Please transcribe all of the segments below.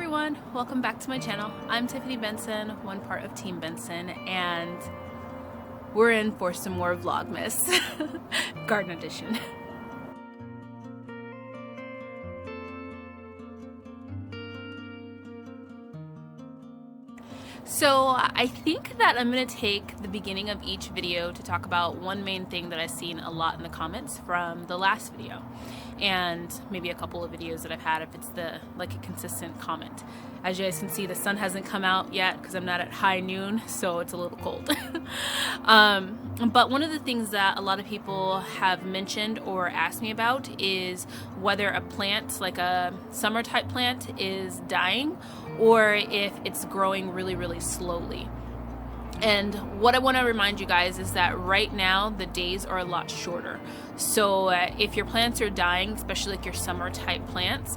everyone, welcome back to my channel. I'm Tiffany Benson, one part of Team Benson, and we're in for some more Vlogmas Garden Edition. So I think that I'm going to take the beginning of each video to talk about one main thing that I've seen a lot in the comments from the last video, and maybe a couple of videos that I've had if it's like a consistent comment. As you guys can see, the sun hasn't come out yet because I'm not at high noon, so it's a little cold. But one of the things that a lot of people have mentioned or asked me about is whether a plant, like a summer type plant, is dying or if it's growing really slowly. And what I want to remind you guys is that right now the days are a lot shorter. So if your plants are dying, especially like your summer type plants,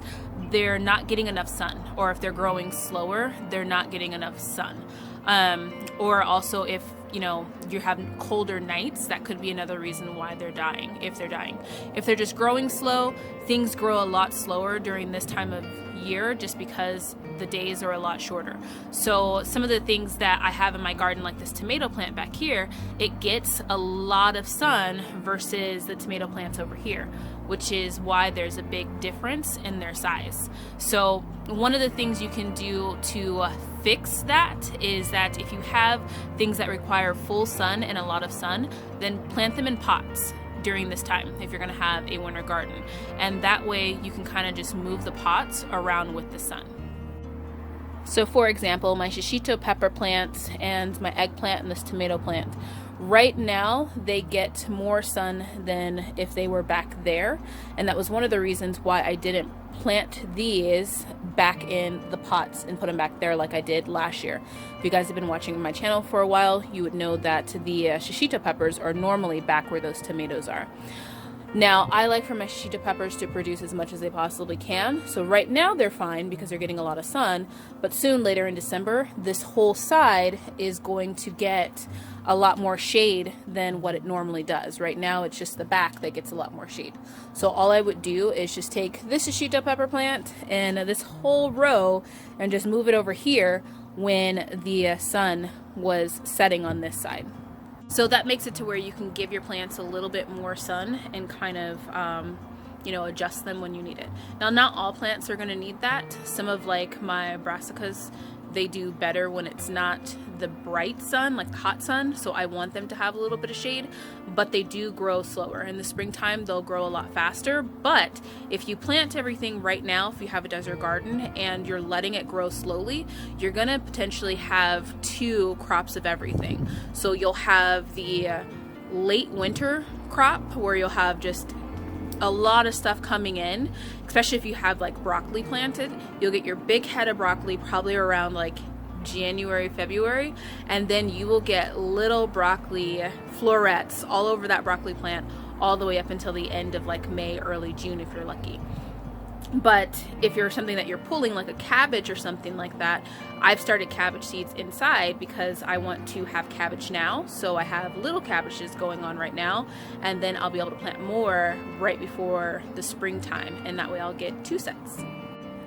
they're not getting enough sun, or if they're growing slower, they're not getting enough sun. Or also if you're having colder nights, that could be another reason why they're dying, if they're dying. If they're just growing slow, things grow a lot slower during this time of year just because the days are a lot shorter. So some of the things that I have in my garden, like this tomato plant back here, it gets a lot of sun versus the tomato plants over here, which is why there's a big difference in their size. So one of the things you can do to fix that is that if you have things that require full sun and a lot of sun, then plant them in pots during this time if you're going to have a winter garden, and that way you can kind of just move the pots around with the sun. So for example, my shishito pepper plants and my eggplant and this tomato plant, right now they get more sun than if they were back there, and that was one of the reasons why I didn't plant these back in the pots and put them back there like I did last year. If you guys have been watching my channel for a while, you would know that the shishito peppers are normally back where those tomatoes are. Now, I like for my shishito peppers to produce as much as they possibly can, so right now they're fine because they're getting a lot of sun, but soon, later in December, this whole side is going to get a lot more shade than what it normally does. Right now, it's just the back that gets a lot more shade. So all I would do is just take this shishito pepper plant and this whole row and just move it over here when the sun was setting on this side. So that makes it to where you can give your plants a little bit more sun and kind of, adjust them when you need it. Now, not all plants are going to need that. Some of like my brassicas, they do better when it's not the bright sun, like the hot sun, so I want them to have a little bit of shade, but they do grow slower. In the springtime, they'll grow a lot faster, but if you plant everything right now, if you have a desert garden and you're letting it grow slowly, you're gonna potentially have 2 crops of everything. So you'll have the late winter crop where you'll have just a lot of stuff coming in, especially if you have like broccoli planted. You'll get your big head of broccoli probably around like January, February, and then you will get little broccoli florets all over that broccoli plant all the way up until the end of like May, early June if you're lucky. But if you're something that you're pulling, like a cabbage or something like that, I've started cabbage seeds inside because I want to have cabbage now. So I have little cabbages going on right now, and then I'll be able to plant more right before the springtime, and that way I'll get 2 sets.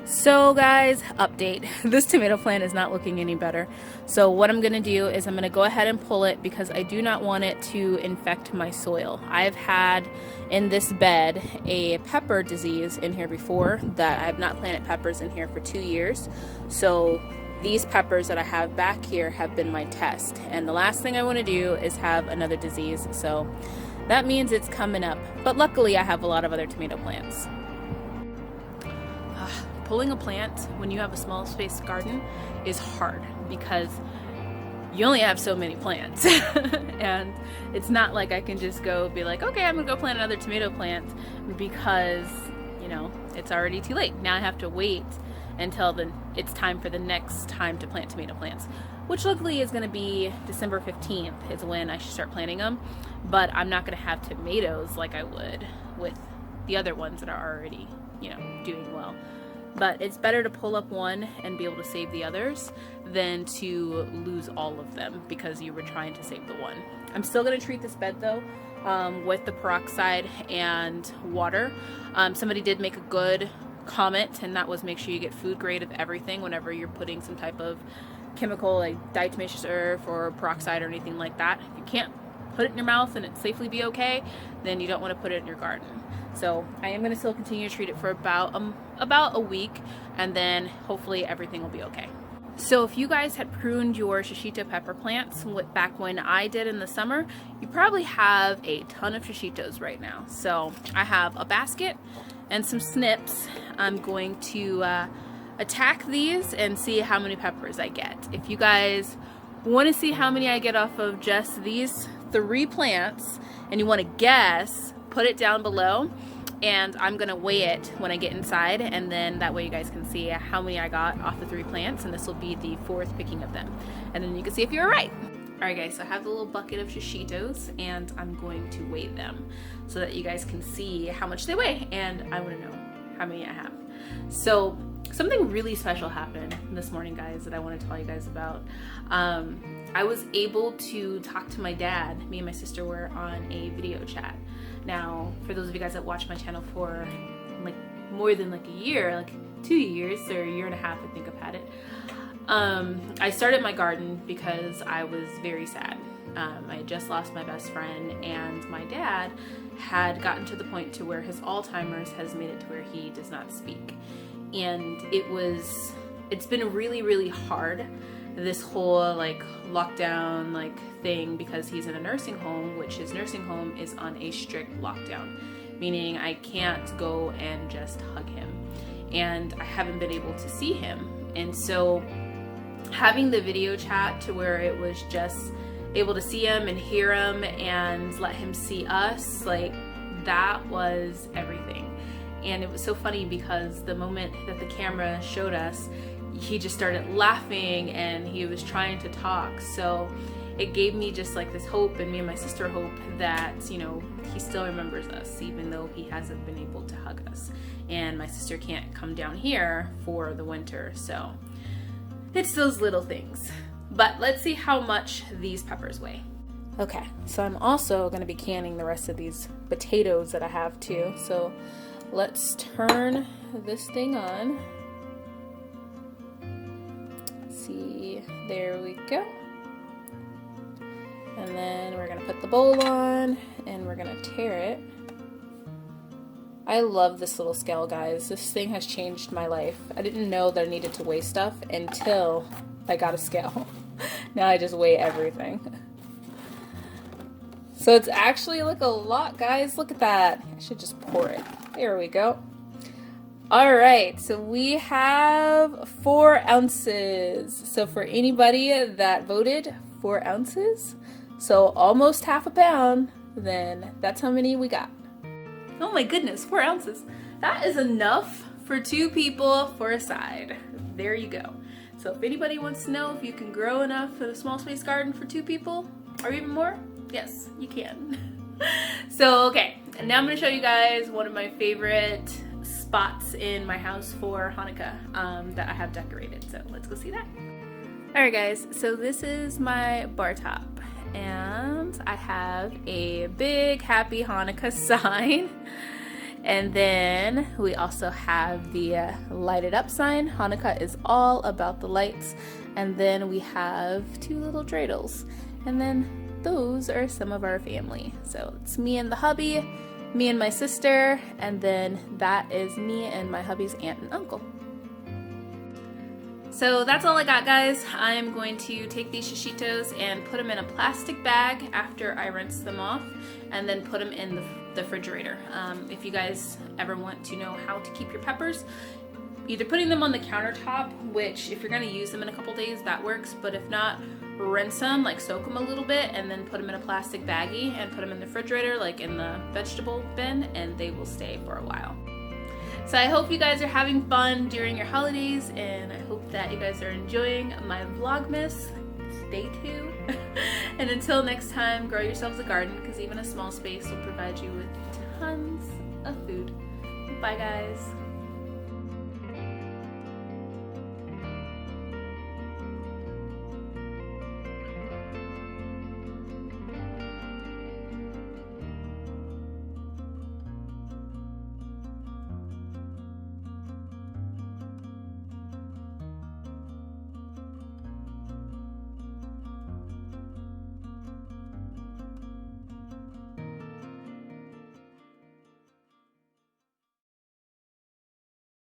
So guys, update. This tomato plant is not looking any better. So what I'm going to do is I'm going to go ahead and pull it because I do not want it to infect my soil. I've had in this bed a pepper disease in here before that I have not planted peppers in here for 2 years. So these peppers that I have back here have been my test. And the last thing I want to do is have another disease. So that means it's coming up. But luckily I have a lot of other tomato plants. Pulling a plant when you have a small space garden is hard because you only have so many plants. And it's not like I can just go be like, okay, I'm gonna go plant another tomato plant because it's already too late. Now I have to wait until it's time for the next time to plant tomato plants, which luckily is going to be December 15th is when I should start planting them. But I'm not going to have tomatoes like I would with the other ones that are already doing well. But it's better to pull up one and be able to save the others than to lose all of them because you were trying to save the one. I'm still going to treat this bed though with the peroxide and water. Somebody did make a good comment, and that was make sure you get food grade of everything whenever you're putting some type of chemical like diatomaceous earth or peroxide or anything like that. If you can't put it in your mouth and it safely be okay, then you don't want to put it in your garden. So I am going to still continue to treat it for about a week, and then hopefully everything will be okay. So if you guys had pruned your shishito pepper plants back when I did in the summer, you probably have a ton of shishitos right now. So I have a basket and some snips. I'm going to attack these and see how many peppers I get. If you guys want to see how many I get off of just these 3 plants and you want to guess, put it down below, and I'm gonna weigh it when I get inside, and then that way you guys can see how many I got off the 3 plants, and this will be the 4th picking of them, and then you can see if you're right. Alright guys, so I have the little bucket of shishitos, and I'm going to weigh them so that you guys can see how much they weigh, and I want to know how many I have. So something really special happened this morning, guys, that I want to tell you guys about. I was able to talk to my dad. Me and my sister were on a video chat. Now, for those of you guys that watch my channel for like more than like a year, like 2 years or a year and a half, I think I've had it. I started my garden because I was very sad. I had just lost my best friend, and my dad had gotten to the point to where his Alzheimer's has made it to where he does not speak. And it's been really, really hard, this whole like lockdown like thing, because he's in a nursing home, which his nursing home is on a strict lockdown, meaning I can't go and just hug him, and I haven't been able to see him. And so having the video chat to where it was just able to see him and hear him and let him see us, like, that was everything. And it was so funny because the moment that the camera showed us, he just started laughing and he was trying to talk. So it gave me just like this hope, and me and my sister hope that, you know, he still remembers us even though he hasn't been able to hug us. And my sister can't come down here for the winter, so it's those little things. But let's see how much these peppers weigh. Okay, so I'm also going to be canning the rest of these potatoes that I have too. So let's turn this thing on. See, there we go. And then we're going to put the bowl on and we're going to tear it. I love this little scale, guys. This thing has changed my life. I didn't know that I needed to weigh stuff until I got a scale. Now I just weigh everything. So it's actually like a lot, guys. Look at that. I should just pour it. There we go. Alright, so we have 4 ounces. So for anybody that voted, 4 ounces, so almost half a pound, then that's how many we got. Oh my goodness, 4 ounces. That is enough for 2 people for a side. There you go. So if anybody wants to know if you can grow enough in a small space garden for 2 people, or even more, yes, you can. So, okay, and now I'm going to show you guys one of my favorite spots in my house for Hanukkah that I have decorated. So let's go see that. Alright guys, so this is my bar top, and I have a big happy Hanukkah sign, and then we also have the lighted up sign. Hanukkah is all about the lights. And then we have 2 little dreidels, and then those are some of our family. So it's me and the hubby, me and my sister, and then that is me and my hubby's aunt and uncle. So that's all I got, guys. I am going to take these shishitos and put them in a plastic bag after I rinse them off, and then put them in the refrigerator. If you guys ever want to know how to keep your peppers, either putting them on the countertop, which if you're going to use them in a couple days, that works, but if not, rinse them, like soak them a little bit, and then put them in a plastic baggie and put them in the refrigerator, like in the vegetable bin, and they will stay for a while. So I hope you guys are having fun during your holidays, and I hope that you guys are enjoying my Vlogmas. Stay tuned. And until next time, grow yourselves a garden, because even a small space will provide you with tons of food. Bye guys.